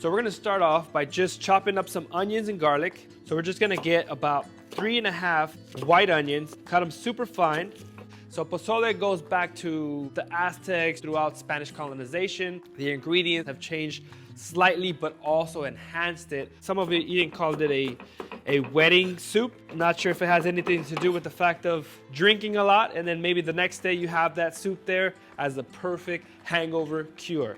So we're gonna start off by just chopping up some onions and garlic. So we're just gonna get about 3.5 white onions, cut them super fine. So pozole goes back to the Aztecs throughout Spanish colonization. The ingredients have changed slightly, but also enhanced it. Some of it even called it a wedding soup. Not sure if it has anything to do with the fact of drinking a lot, and then maybe the next day you have that soup there as the perfect hangover cure.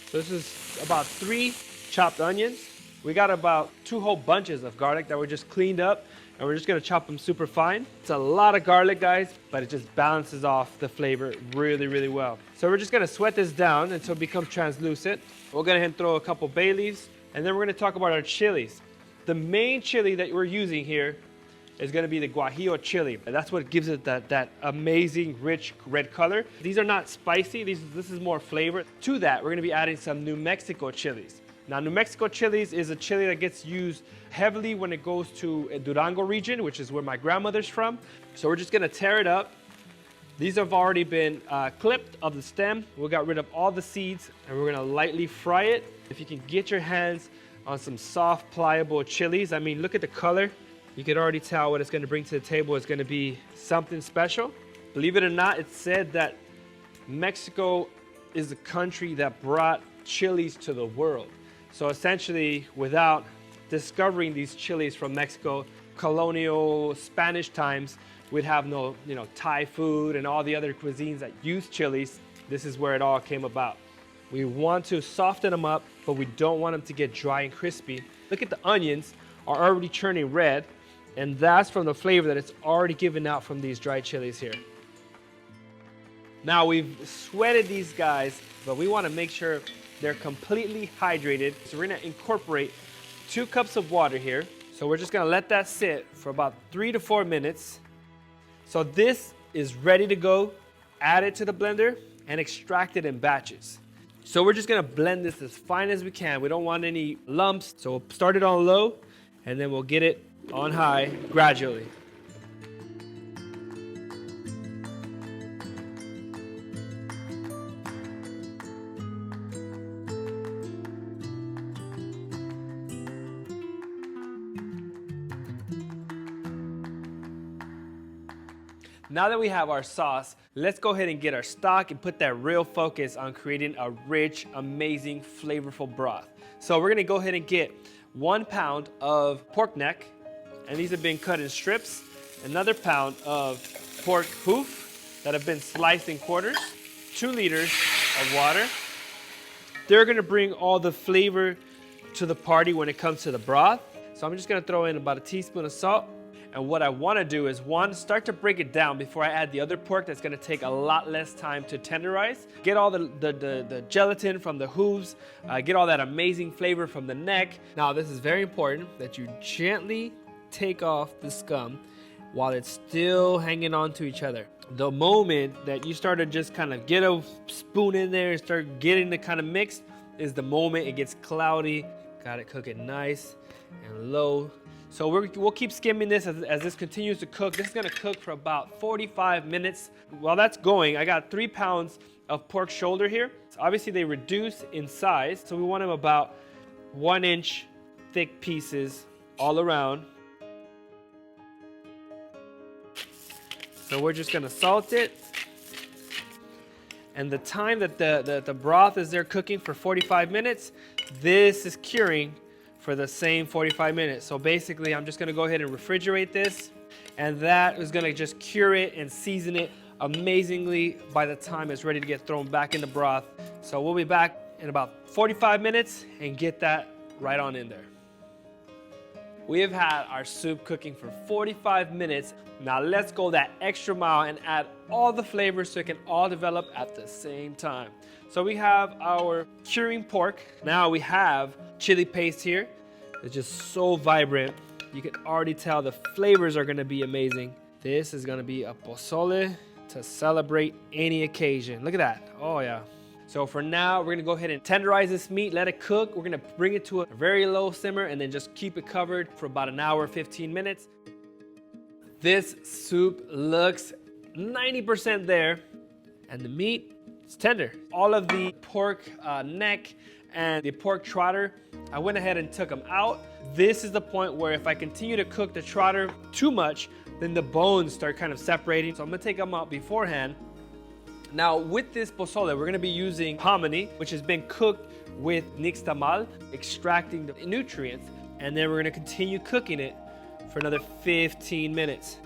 So this is about 3 chopped onions. We got about 2 whole bunches of garlic that we just cleaned up, and we're just gonna chop them super fine. It's a lot of garlic, guys, but it just balances off the flavor really, really well. So we're just gonna sweat this down until it becomes translucent. We're gonna throw a couple bay leaves, and then we're gonna talk about our chilies. The main chili that we're using here is gonna be the guajillo chili. And that's what gives it that amazing, rich red color. These are not spicy, this is more flavor. To that, we're gonna be adding some New Mexico chilies. Now, New Mexico chilies is a chili that gets used heavily when it goes to a Durango region, which is where my grandmother's from. So we're just gonna tear it up. These have already been clipped of the stem. We got rid of all the seeds, and we're gonna lightly fry it. If you can get your hands on some soft, pliable chilies, I mean, look at the color. You can already tell what it's gonna bring to the table is gonna be something special. Believe it or not, it's said that Mexico is the country that brought chilies to the world. So essentially, without discovering these chilies from Mexico, colonial Spanish times, we'd have no, Thai food and all the other cuisines that use chilies. This is where it all came about. We want to soften them up, but we don't want them to get dry and crispy. Look at the onions are already turning red, and that's from the flavor that it's already given out from these dried chilies here. Now we've sweated these guys, but we want to make sure they're completely hydrated. So we're gonna incorporate 2 cups of water here. So we're just gonna let that sit for about 3 to 4 minutes. So this is ready to go. Add it to the blender and extract it in batches. So we're just gonna blend this as fine as we can. We don't want any lumps. So we'll start it on low, and then we'll get it on high gradually. Now that we have our sauce, let's go ahead and get our stock and put that real focus on creating a rich, amazing, flavorful broth. So we're gonna go ahead and get 1 pound of pork neck, and these have been cut in strips. Another pound of pork hoof that have been sliced in quarters. 2 liters of water. They're gonna bring all the flavor to the party when it comes to the broth. So I'm just gonna throw in about a teaspoon of salt. And what I want to do is, one, start to break it down before I add the other pork that's going to take a lot less time to tenderize. Get all the gelatin from the hooves, get all that amazing flavor from the neck. Now, this is very important that you gently take off the scum while it's still hanging on to each other. The moment that you start to just kind of get a spoon in there and start getting the kind of mixed is the moment it gets cloudy. Got it cooking nice and low. So we'll keep skimming this as this continues to cook. This is gonna cook for about 45 minutes. While that's going, I got 3 pounds of pork shoulder here. So obviously they reduce in size, so we want them about 1 inch thick pieces all around. So we're just gonna salt it. And the time that the broth is there cooking for 45 minutes, this is curing for the same 45 minutes. So basically, I'm just gonna go ahead and refrigerate this, and that is gonna just cure it and season it amazingly by the time it's ready to get thrown back in the broth. So we'll be back in about 45 minutes and get that right on in there. We have had our soup cooking for 45 minutes. Now let's go that extra mile and add all the flavors so it can all develop at the same time. So we have our curing pork. Now we have chili paste here. It's just so vibrant. You can already tell the flavors are gonna be amazing. This is gonna be a pozole to celebrate any occasion. Look at that, oh yeah. So for now, we're gonna go ahead and tenderize this meat, let it cook. We're gonna bring it to a very low simmer and then just keep it covered for about an hour, 15 minutes. This soup looks 90% there, and the meat is tender. All of the pork neck and the pork trotter, I went ahead and took them out. This is the point where if I continue to cook the trotter too much, then the bones start kind of separating. So I'm gonna take them out beforehand. Now with this pozole, we're gonna be using hominy, which has been cooked with nixtamal, extracting the nutrients, and then we're gonna continue cooking it for another 15 minutes.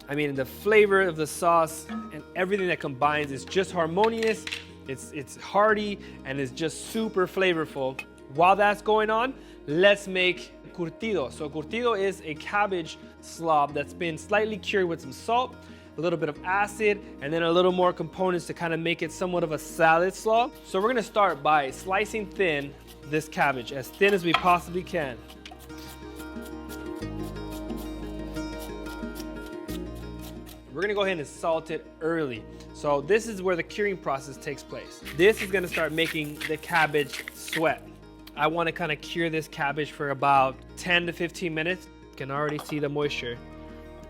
I mean, the flavor of the sauce and everything that combines is just harmonious, it's hearty, and it's just super flavorful. While that's going on, let's make curtido. So curtido is a cabbage slaw that's been slightly cured with some salt, a little bit of acid, and then a little more components to kind of make it somewhat of a salad slaw. So we're gonna start by slicing thin this cabbage, as thin as we possibly can. We're gonna go ahead and salt it early. So this is where the curing process takes place. This is gonna start making the cabbage sweat. I wanna kind of cure this cabbage for about 10 to 15 minutes. You can already see the moisture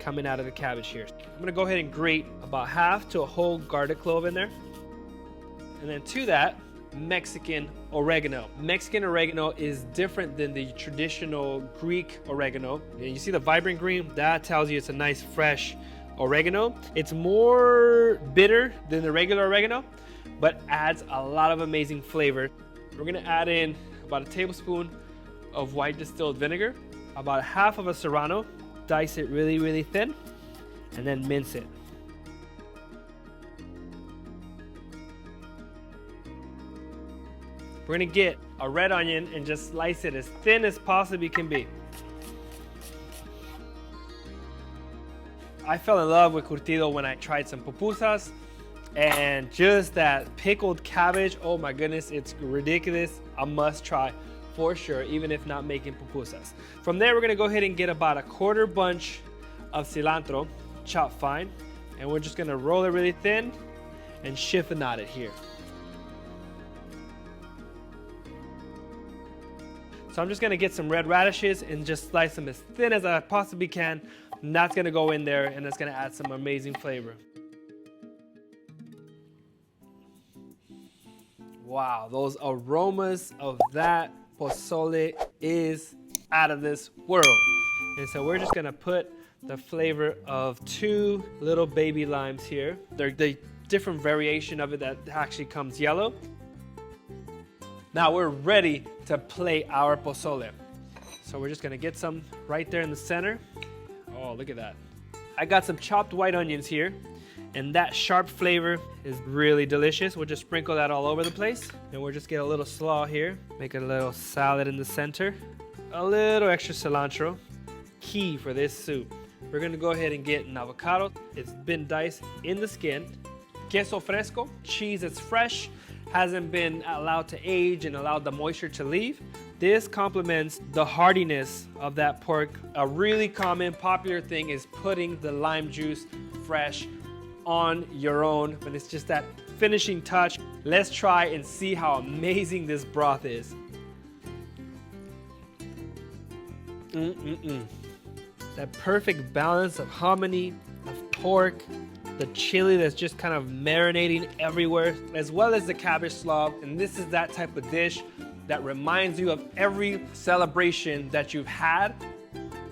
coming out of the cabbage here. I'm gonna go ahead and grate about half to a whole garlic clove in there. And then to that, Mexican oregano. Mexican oregano is different than the traditional Greek oregano. And you see the vibrant green? That tells you it's a nice fresh oregano. It's more bitter than the regular oregano, but adds a lot of amazing flavor. We're gonna add in about a tablespoon of white distilled vinegar, about half of a serrano, dice it really, really thin, and then mince it. We're gonna get a red onion and just slice it as thin as possibly can be. I fell in love with curtido when I tried some pupusas, and just that pickled cabbage, oh my goodness, it's ridiculous. A must try for sure, even if not making pupusas. From there, we're gonna go ahead and get about a quarter bunch of cilantro, chopped fine, and we're just gonna roll it really thin and chiffonade it here. So I'm just gonna get some red radishes and just slice them as thin as I possibly can. And that's gonna go in there, and it's gonna add some amazing flavor. Wow, those aromas of that pozole is out of this world. And so we're just gonna put the flavor of 2 little baby limes here. They're the different variation of it that actually comes yellow. Now we're ready to plate our pozole. So we're just gonna get some right there in the center. Oh, look at that. I got some chopped white onions here, and that sharp flavor is really delicious. We'll just sprinkle that all over the place. And we'll just get a little slaw here, make a little salad in the center, a little extra cilantro. Key for this soup. We're gonna go ahead and get an avocado. It's been diced in the skin. Queso fresco, cheese that's fresh, hasn't been allowed to age and allowed the moisture to leave. This complements the heartiness of that pork. A really common, popular thing is putting the lime juice fresh on your own, but it's just that finishing touch. Let's try and see how amazing this broth is. That perfect balance of hominy, of pork, the chili that's just kind of marinating everywhere, as well as the cabbage slaw. And this is that type of dish that reminds you of every celebration that you've had.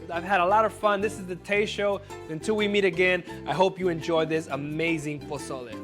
I've had a lot of fun. This is the Taste Show. Until we meet again, I hope you enjoy this amazing pozole.